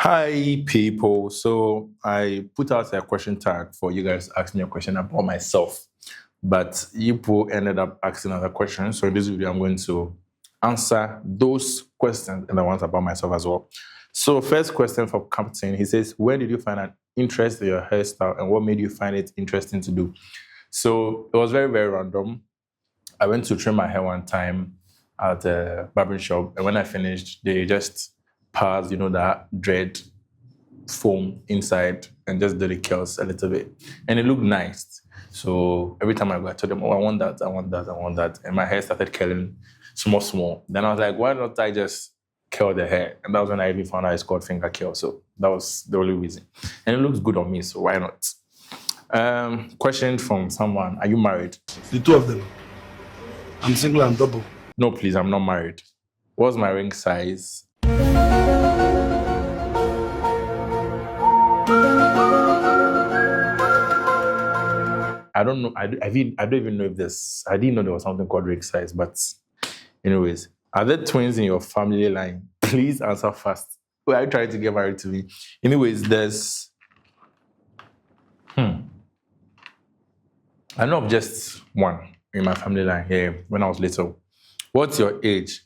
Hi, people. So I put out a question tag for you guys to ask me a question about myself, but you people ended up asking other questions. So in this video, I'm going to answer those questions and the ones about myself as well. So first question from Captain, he says, when did you find an interest in your hairstyle and what made you find it interesting to do? So it was very, very random. I went to trim my hair one time at a barbering shop, and when I finished, they just passed, that dread foam inside and just did the curls a little bit. And it looked nice. So every time I go, I told them, oh, I want that, I want that, I want that. And my hair started curling small, small. Then I was like, why don't I just curl the hair? And that was when I even found out it's called finger curl. So that was the only reason. And it looks good on me, so why not? Question from someone, are you married? The two of them. I'm single and double. No, please, I'm not married. What's my ring size? I don't know. I don't even know if this. I didn't know there was something called ring size. But, anyways, are there twins in your family line? Please answer fast. Who are you trying to get married to me? Anyways, there's. I know of just one in my family line here when I was little. What's your age?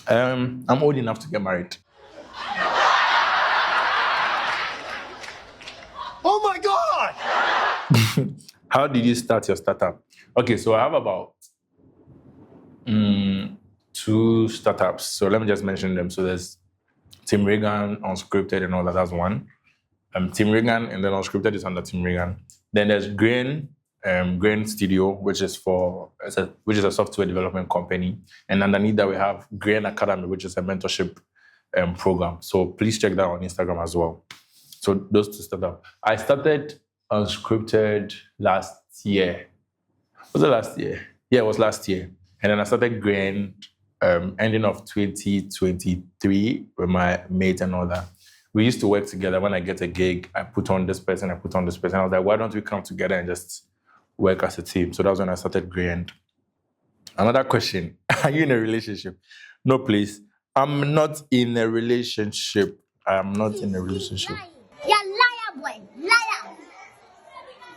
I'm old enough to get married. Oh my God! How did you start your startup? Okay, so I have about 2 startups. So let me just mention them. So there's Team Raygan, Unscripted, and all that. That's one. Team Raygan, and then Unscripted is under Team Raygan. Then there's Grain Studio, which is a software development company. And underneath that we have Grain Academy, which is a mentorship program. So please check that on Instagram as well. So those 2 startups. I started Unscripted last year. Was it last year? Yeah, it was last year. And then I started Grain ending of 2023 with my mate and all that. We used to work together. When I get a gig, I put on this person. I was like, why don't we come together and just work as a team? So that was when I started Grain. Another question, are you in a relationship? No, please. I'm not in a relationship. I'm not in a relationship. You're liar, boy. Liar.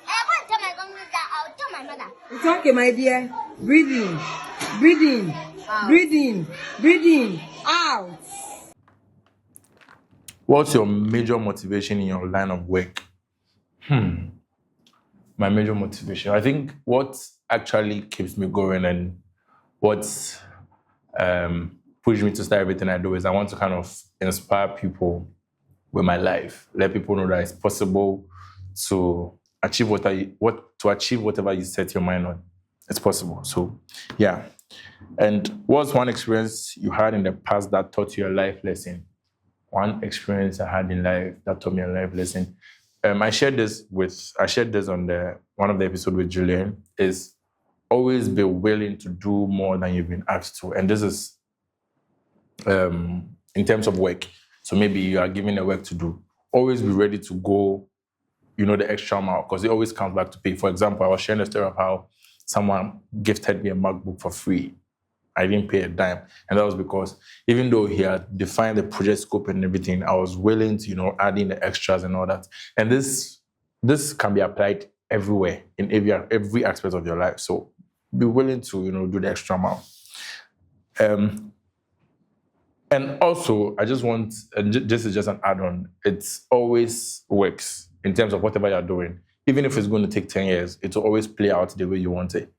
I won't tell my mother. I'll tell my mother. It's okay, my dear. Breathing. Breathing. Breathing. Breathing. Out. What's your major motivation in your line of work? My major motivation. I think what actually keeps me going and what pushes me to start everything I do is I want to kind of inspire people with my life. Let people know that it's possible to achieve whatever you set your mind on. It's possible. So, yeah. And what's one experience you had in the past that taught you a life lesson? One experience I had in life that taught me a life lesson. I shared this on one of the episodes with Julian, is always be willing to do more than you've been asked to. And this is in terms of work. So maybe you are given a work to do. Always be ready to go, the extra mile, because it always comes back to pay. For example, I was sharing a story of how someone gifted me a MacBook for free. I didn't pay a dime. And that was because even though he had defined the project scope and everything, I was willing to, add in the extras and all that. And this can be applied everywhere, in every aspect of your life. So be willing to, do the extra mile. And also, I just want, this is just an add-on, it always works in terms of whatever you're doing. Even if it's going to take 10 years, it will always play out the way you want it.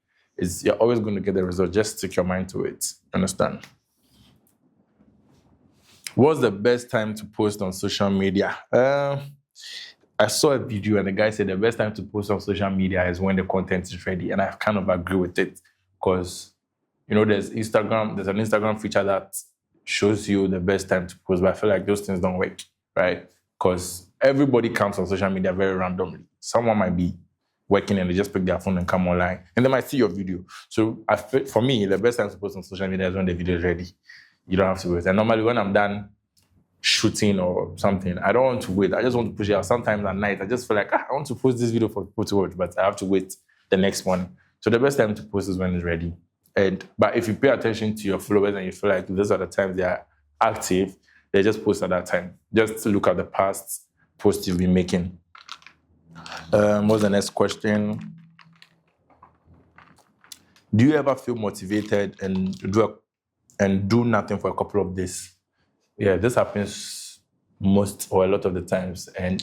You're always going to get the result. Just stick your mind to it. Understand? What's the best time to post on social media? I saw a video and the guy said the best time to post on social media is when the content is ready. And I kind of agree with it because, there's an Instagram feature that shows you the best time to post, but I feel like those things don't work, right? Because everybody comes on social media very randomly. Someone might be working and they just pick their phone and come online and they might see your video. So for me, the best time to post on social media is when the video is ready. You don't have to wait. And normally when I'm done shooting or something, I don't want to wait. I just want to push it out. Sometimes at night, I just feel like, I want to post this video for people to watch, but I have to wait the next one. So the best time to post is when it's ready. But if you pay attention to your followers and you feel like those are the times they are active, They just post at that time. Just to look at the past posts you've been making. What's the next question? Do you ever feel motivated and do nothing for a couple of days? Yeah, this happens most or a lot of the times. And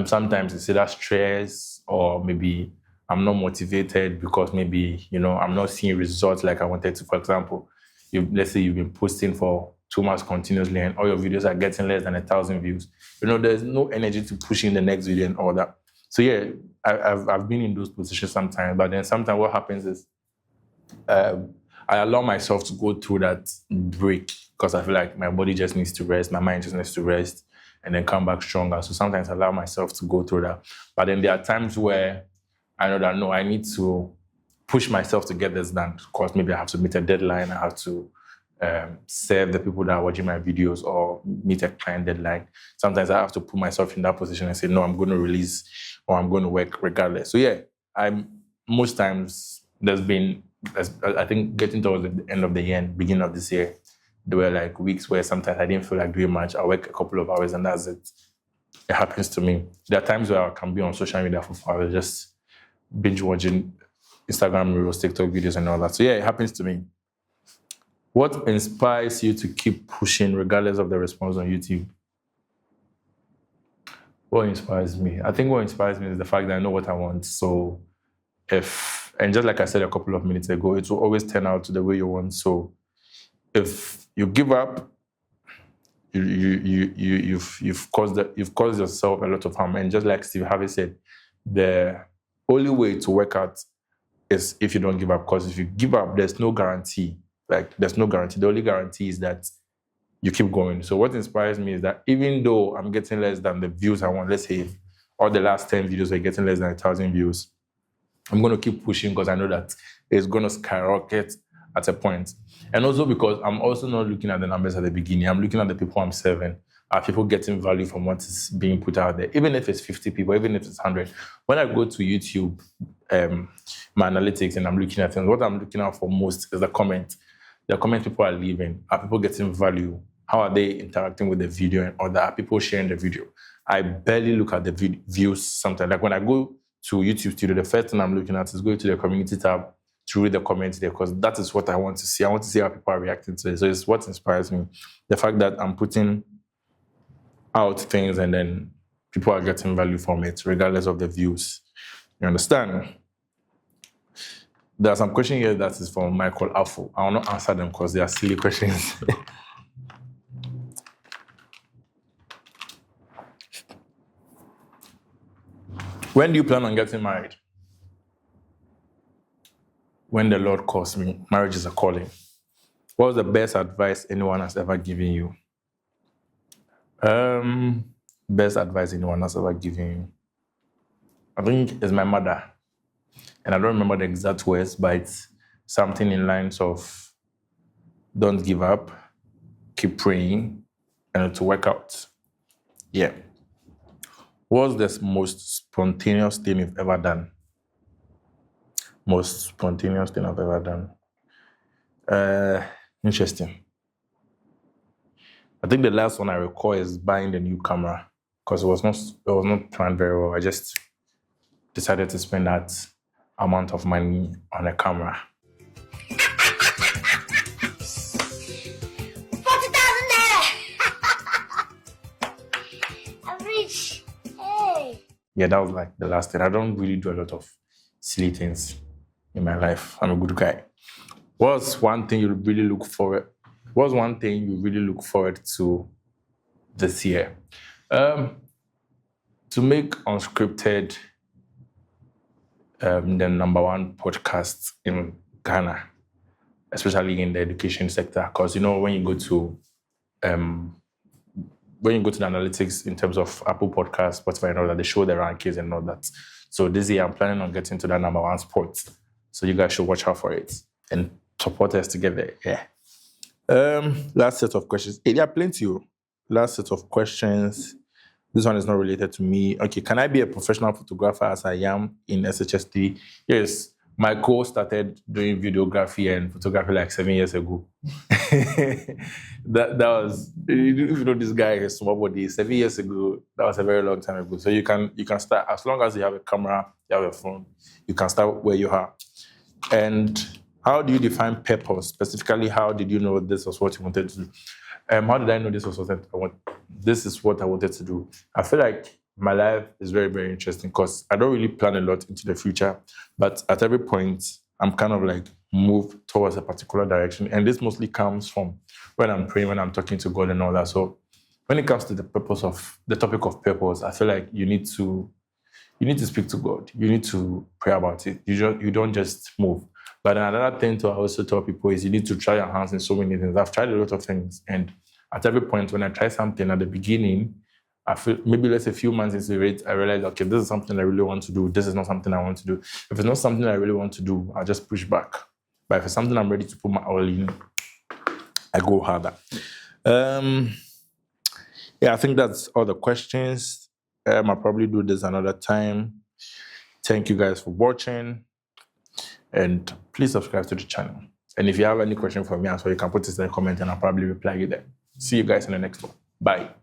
sometimes it's either stress or maybe I'm not motivated because maybe, I'm not seeing results like I wanted to. For example, let's say you've been posting for 2 months continuously and all your videos are getting less than 1,000 views. There's no energy to push in the next video and all that. So yeah, I've been in those positions sometimes, but then sometimes what happens is I allow myself to go through that break because I feel like my body just needs to rest, my mind just needs to rest, and then come back stronger. So sometimes I allow myself to go through that. But then there are times where I know that, no, I need to push myself to get this done. Of course, maybe I have to meet a deadline. I have to serve the people that are watching my videos or meet a client deadline. Sometimes I have to put myself in that position and say, no, I'm going to release or I'm going to work regardless. So yeah, most times I think getting towards the end of the year and beginning of this year, there were like weeks where sometimes I didn't feel like doing much. I work a couple of hours and that's it. It happens to me. There are times where I can be on social media for 4 hours, just binge watching Instagram reels, TikTok videos and all that. So yeah, it happens to me. What inspires you to keep pushing regardless of the response on YouTube? What inspires me? I think what inspires me is the fact that I know what I want. So and just like I said a couple of minutes ago, it will always turn out the way you want. So if you give up, you've caused yourself a lot of harm. And just like Steve Harvey said, the only way to work out is if you don't give up. Because if you give up, there's no guarantee. There's no guarantee. The only guarantee is that you keep going. So what inspires me is that even though I'm getting less than the views I want, let's say all the last 10 videos are getting less than 1,000 views, I'm going to keep pushing because I know that it's going to skyrocket at a point. And also because I'm also not looking at the numbers at the beginning. I'm looking at the people I'm serving. Are people getting value from what is being put out there? Even if it's 50 people, even if it's 100. When I go to YouTube, my analytics, and I'm looking at things, what I'm looking out for most is the comment. The comment people are leaving. Are people getting value? How are they interacting with the video and all that? Are people sharing the video? I barely look at the views sometimes. Like when I go to YouTube Studio, the first thing I'm looking at is going to the community tab to read the comments there because that is what I want to see. I want to see how people are reacting to it. So it's what inspires me. The fact that I'm putting out things and then people are getting value from it regardless of the views. You understand? There are some questions here that is from Michael Afo. I will not answer them because they are silly questions. When do you plan on getting married? When the Lord calls me. Marriage is a calling. What was the best advice anyone has ever given you? Best advice anyone has ever given you? I think it's my mother. And I don't remember the exact words, but it's something in lines of don't give up, keep praying, and to work out. Yeah. What's the most spontaneous thing you've ever done? Most spontaneous thing I've ever done. Interesting. I think the last one I recall is buying the new camera because it was not planned very well. I just decided to spend that amount of money on a camera. 40,000 naira. I'm rich. Hey. Yeah, that was like the last thing. I don't really do a lot of silly things in my life. I'm a good guy. What's one thing you really look forward to this year? To make Unscripted the #1 podcast in Ghana, especially in the education sector. Because when you go to the analytics in terms of Apple Podcasts, Spotify, and all that, they show the rankings and all that. So this year I'm planning on getting to that #1 spot. So you guys should watch out for it and support us together. Yeah. Last set of questions. Hey, there are plenty. Last set of questions. This one is not related to me. Okay, can I be a professional photographer as I am in SHST? Yes, My co started doing videography and photography like 7 years ago. that was, if you know this guy is small body, 7 years ago, that was a very long time ago. So you can start, as long as you have a camera, you have a phone, you can start where you are. And how do you define purpose? Specifically, how did you know this was what you wanted to do? How did I know this was what this is what I wanted to do? I feel like my life is very, very interesting because I don't really plan a lot into the future, but at every point, I'm kind of like move towards a particular direction. And this mostly comes from when I'm praying, when I'm talking to God and all that. So when it comes to the topic of purpose, I feel like you need to speak to God. You need to pray about it. You don't just move. But another thing to also tell people is you need to try your hands in so many things. I've tried a lot of things, and at every point when I try something at the beginning, I feel maybe let's say a few months into it, I realize, okay, this is something I really want to do. This is not something I want to do. If it's not something I really want to do, I'll just push back. But if it's something I'm ready to put my all in, I go harder. I think that's all the questions. I'll probably do this another time. Thank you guys for watching. And please subscribe to the channel. And if you have any question for me as well, you can put it in the comment and I'll probably reply you there. See you guys in the next one. Bye.